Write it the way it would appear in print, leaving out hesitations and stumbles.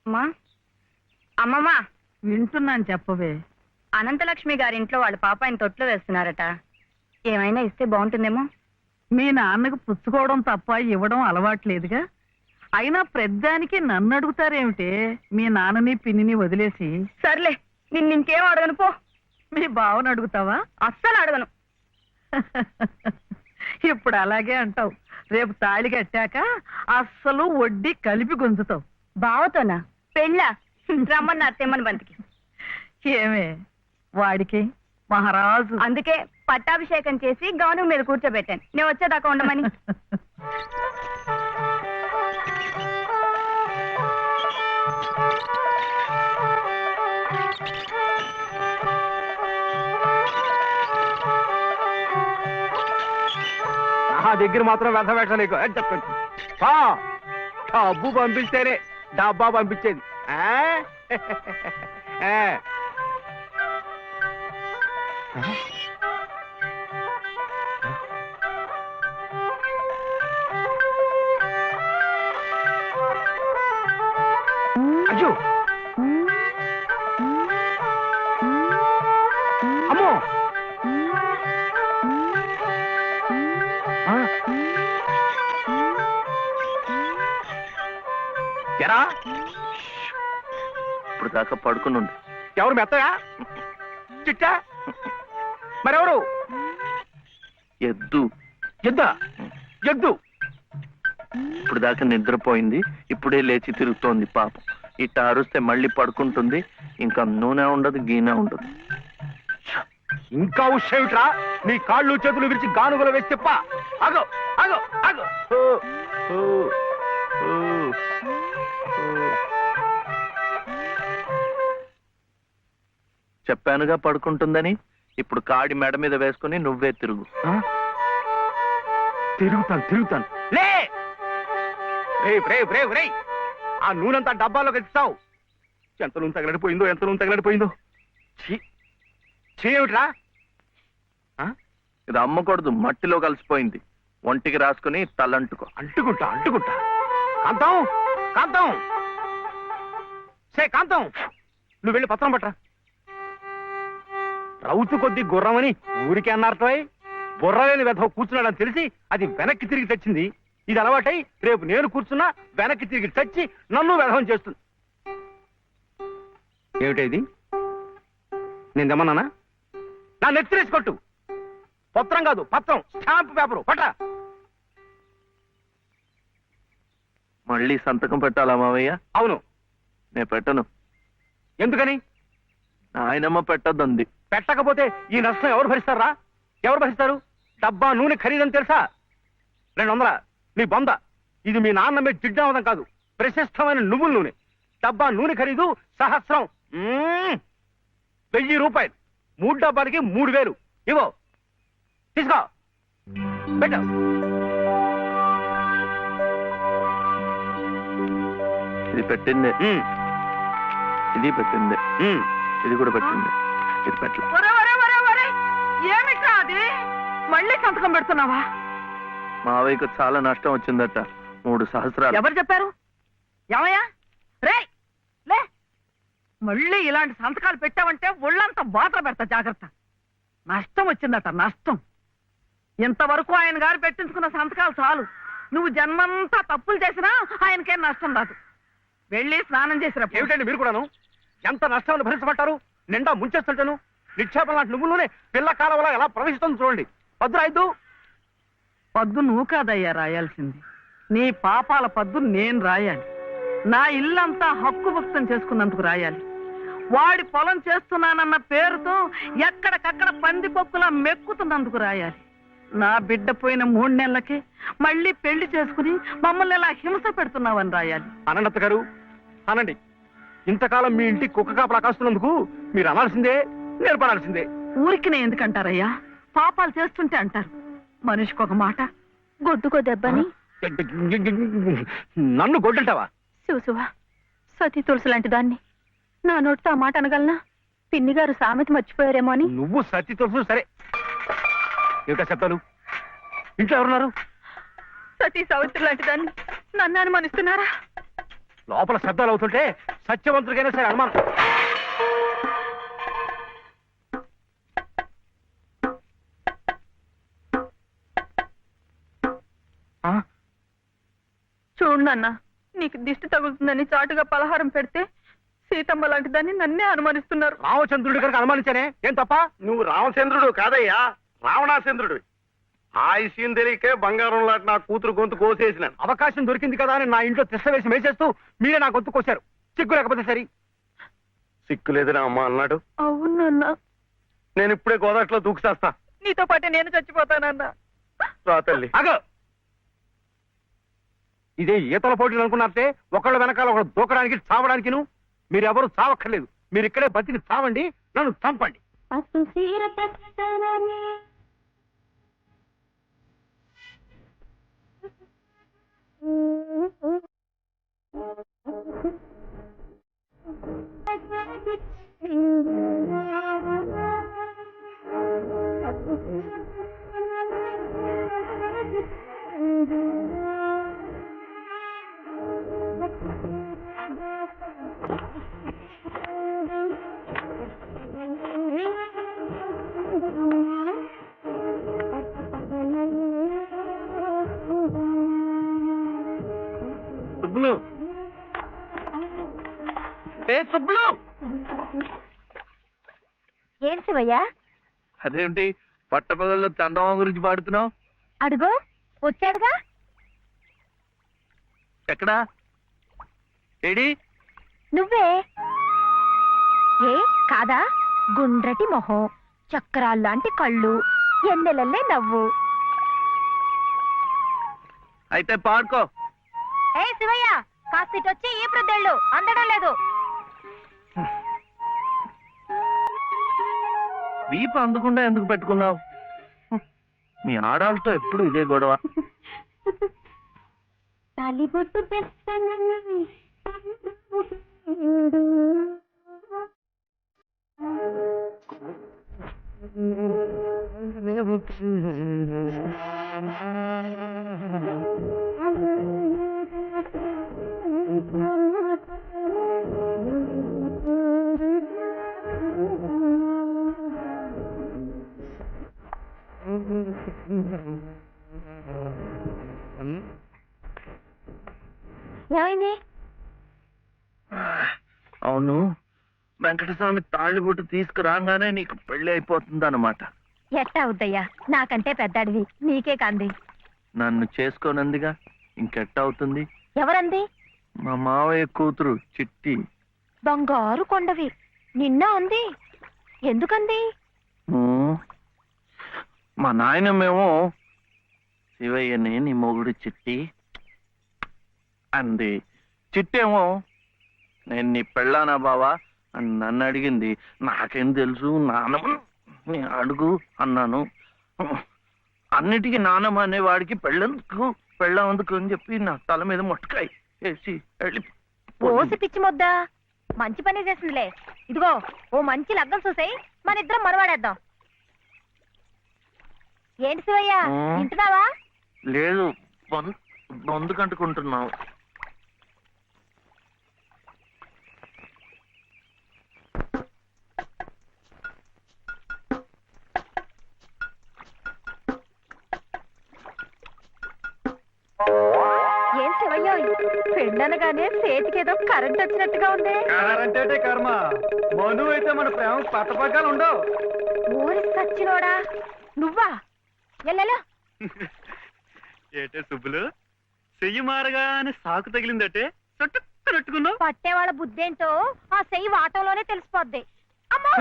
అమ్మా అమ్మమ్మా వింటున్నాను, చెప్పవే. అనంతలక్ష్మి గారింట్లో వాళ్ళ పాప ఆయన తొట్లో వేస్తున్నారట. ఏమైనా ఇస్తే బాగుంటుందేమో. మీ నాన్నకు పుచ్చుకోవడం తప్ప ఇవ్వడం అలవాట్లేదుగా. అయినా ప్రద్దానికి నన్ను అడుగుతారేమిటే? మీ నాన్నని పిన్నిని వదిలేసి. సర్లే, ఇంకేం అడగను పో. మీ బావను అడుగుతావా? అస్సలు అడగను. ఇప్పుడు అలాగే అంటావు. రేపు తాళి కట్టాక అస్సలు వడ్డీ కలిపి గుంజుతావు. బావతోనా? పెళ్ళా? రమ్మన్నారు తెమ్మని బంతికి. ఏమే వాడికి మహారాజు. అందుకే పట్టాభిషేకం చేసి గౌను మీద కూర్చోబెట్టాను. నేను వచ్చేదాకా ఉండమని. నా దగ్గర మాత్రం వ్యర్థ పెట్టలేకు అని చెప్పండి. డబ్బు పంపిస్తేనే డబ్బా పంపించేది. అయ్యో అమ్మో, ఎరా ఇప్పుడు దాకా పడుకునుండు. ఎవరు మెత్తగా చిట్టా? మరెవరు? ఎద్దు. ఎద్దా? ఎద్దు ఇప్పుడు దాకా నిద్రపోయింది, ఇప్పుడే లేచి తిరుగుతోంది పాపం. ఇట్ట అరుస్తే మళ్ళీ పడుకుంటుంది. ఇంకా నూనె ఉండదు, గీనె ఉండదు. ఇంకా ఉషేమిట్రా? నీ కాళ్ళు చేతులు విరిచి గానుగలు వేసి చెప్ప. అగో అగో అగో. చెప్పానుగా పడుకుంటుందని. ఇప్పుడు కాడి మెడ మీద వేసుకుని నువ్వే తిరుగు. తిరుగుతాను. లే రే, ఆ నూనెంతా డబ్బాలో ఇస్తావు. ఎంత నూనె తగలడిపోయిందో. ఏమిట్రా? ఇది అమ్మకూడదు, మట్టిలో కలిసిపోయింది. ఒంటికి రాసుకుని తలంటుకో. అంటుకుంటా. కాంతం కాంతం, నువ్వు వెళ్ళి పత్రం పట్టరా. రౌతు కొద్ది గుర్రమని ఊరికే అన్నారటోయ్. బుర్రలేని వెధవ కూర్చున్నాడని తెలిసి అది వెనక్కి తిరిగి తెచ్చింది. ఇది అలవాటై రేపు నేను కూర్చున్నా వెనక్కి తిరిగి తెచ్చి నన్ను వెధవం చేస్తుంది. ఏమిటి నేను తెమ్మన్నానా? నా నెత్తిరేసి కొట్టు. పత్రం కాదు, పత్రం, స్టాంప్ పేపరు పట్ట. మళ్ళీ సంతకం పెట్టాలా మావయ్య? అవును. నేను పెట్టను. ఎందుకని? నాయనమ్మ పెట్టద్దంది. పెట్టకపోతే ఈ నష్టం ఎవరు భరిస్తారు? డబ్బా నూనె ఖరీదని తెలుసా? 200. నీ బొంద. ఇది మీ నాన్న మీద జిడ్డావదం కాదు, ప్రశస్తమైన నువ్వుల నూనె. డబ్బా నూనె ఖరీదు 1000. 1000 రూపాయలు. 3 డబ్బాలకి 3000. ఇవో తీసుకో, పెట్టు. ఇది పెట్టిందే, ఇది పెట్టిందే, ఇది కూడా పెట్టింది. ఇది పెట్టలే. ఏమిట్రా అది? మళ్ళీ సంతకం పెడుతున్నావా? మావయ్యకు చాలా నష్టం వచ్చిందట, 3 సహస్రాలు. ఎవరు చెప్పారు? ఏమయ్యా రే, లే. మళ్ళీ ఇలాంటి సంతకాలు పెట్టావంటే ఒళ్ళంతా బాధలు పెడతా, జాగ్రత్త. నష్టం వచ్చిందట, నష్టం. ఇంతవరకు ఆయన గారు పెట్టించుకున్న సంతకాలు చాలు. నువ్వు జన్మంతా తప్పులు చేసినా ఆయనకేం నష్టం రాదు. వెళ్ళి స్నానం చేసినప్పుడు. ఏమిటండి మీరు కూడాను? ఎంత నష్టాన్ని భరించబట్టారు? నిండా ముంచేస్తుంటాను. నిక్షేపం లాంటి నువ్వులోనే పిల్ల కాలంలో ఎలా ప్రవేశిస్తుంది చూడండి. పద్దు పద్దు నువ్వు కాదయ్యా రాయాల్సింది. నీ పాపాల పద్దు నేను రాయాలి. నా ఇల్లంతా హక్కు భక్తం చేసుకున్నందుకు రాయాలి. వాడి పొలం చేస్తున్నానన్న పేరుతో ఎక్కడికక్కడ పందికొక్కులా మెక్కుతున్నందుకు రాయాలి. నా బిడ్డ పోయిన 3 నెలలకే మళ్ళీ పెళ్లి చేసుకుని మమ్మల్ని ఎలా హింస పెడుతున్నావని రాయాలి. అనంత గారు అనండి. ఇంతకాలం మీ ఇంటి కుక్క కాపలా కాస్తున్నందుకు మీరు అనాల్సిందే, నేర్పడాల్సిందే. ఊరికి నేను ఎందుకంటారయ్యా? పాపాలు చేస్తుంటే అంటారు. మనిషికి ఒక మాట, గొడ్డుకో దెబ్బని. నన్ను గొడ్డంటావా? శివశివ, సతీ తులసి లాంటి దాన్ని నా నోటితో ఆ మాట అనగలనా? పిన్ని గారు సామెత మర్చిపోయారేమో అని. నువ్వు సతీ తులసి సరే. ఏమిటా శబ్దాలు? ఇంట్లో ఎవరున్నారు? సతీ సావిత్రి లాంటి దాన్ని నన్ను అనుమానిస్తున్నారా? లోపల శబ్దాలు అవుతుంటే సత్యవంతుడికైనా సరే అనుమానం. చూడు నాన్న, నీకు దిష్టి తగులుతుందని చాటుగా పలహారం పెడితే సీతమ్మ లాంటి దాన్ని నన్నే అనుమానిస్తున్నారు. రామచంద్రుడి కనుక అనుమానించానే, ఏం తప్ప? నువ్వు రామచంద్రుడు కాదయ్యా, రావణాచంద్రుడు. ఆ విషయం తెలియకే బంగారం లాంటి నా కూతురు గొంతు కోసేసినాను. అవకాశం దొరికింది కదా అని నా ఇంట్లో తిష్ట వేసి మేసేస్తూ మీరే నా గొంతు కోశారు. సిగ్గు లేకపోతే సరి. సిక్కులేదురా అమ్మ అన్నాడు. అవునన్నా, నేను ఇప్పుడే గోదాట్లో దూకుసేస్తా. నీతో పాటే నేను చచ్చిపోతానన్నా. రా తల్లి. అగో, ఇదే ఈతల పోటీలు అనుకున్నారే, ఒకళ్ళ వెనకాల ఒకళ్ళు దూకడానికి చావడానికి. మీరెవరు చావక్కర్లేదు, మీరు ఇక్కడే బతికి చావండి, నన్ను చంపండి. సుబ్బులు, ఏ సుబ్బులు, ఏం శివయ్యా? అదేంటి పట్టపగల్లో చందమామ గురించి పాడుతున్నావు? అడుగో వచ్చాడుగా. ఎక్కడా? ఏడి? నువ్వే. ఏ కాదా? గుండ్రటి మొహం, చక్రాల్లాంటి కళ్ళు, ఎన్నెలల్లే నవ్వు. అయితే పాడుకో. ఏ శివయ్య, కాస్తిటొచ్చి ఈ ప్రద్దెళ్ళు అందడం లేదు. వీపు అందకుండా ఎందుకు పెట్టుకున్నావు? మీ ఆడాలతో ఎప్పుడు ఇదే గొడవ. తాలిబొట్టు ఏమైంది? అవును, వెంకటస్వామి తాళిబొట్టు తీసుకురాగానే నీకు పెళ్లి అయిపోతుంది అన్నమాట. ఎట్టా అవుద్దయ్యా, నాకంటే పెద్దాడివి, నీకే కంది. నన్ను చేసుకోనందిగా, ఇంకెట్ట అవుతుంది? ఎవరంది? మా మావయ్య కూతురు చిట్టి. బంగారు కొండవి, నిన్న అంది. ఎందుకంది? మా నాయనమేమో శివయ్యని నీ మొగుడు చిట్టి అంది. చిట్టేమో నేను నీ పెళ్ళానా బావా అని నన్ను అడిగింది. నాకేం తెలుసు, నానమ్మ అడుగు అన్నాను. అన్నిటికీ నానమ్మ అనేవాడికి పెళ్ళందుకు అని చెప్పి నా తల మీద మొట్టకాయ వేసి వెళ్ళి ఓసి పిచ్చి మొద్దా, మంచి పని చేసిందిలే. ఇదిగో ఓ మంచి లగ్గం చూసాయి, మన ఇద్దరం మనవాడేద్దాం. ఏంటి శివయ్య, వింటున్నావా? లేదు, బొందు కంటుకుంటున్నావు. ఏం శివయ్య, పెళ్ళనగానే చేతికేదో కరెంట్ వచ్చినట్టుగా ఉంది. అంటే కర్మ, మను అయితే మన ప్రేమ పట్టపగ్గాలు ఉండవు. ఊరి సచ్చినోడా నువ్వా? ఎల్లెలా ఏటే సుబ్బులు, చెయ్యి మారగానే సాకు తగిలిందటే చుట్టుకున్నట్టుకున్నావు. పట్టేవాళ్ళ బుద్ధేంటో ఆ చెయ్యి వాటంలోనే తెలిసిపోద్ది. అమ్మో!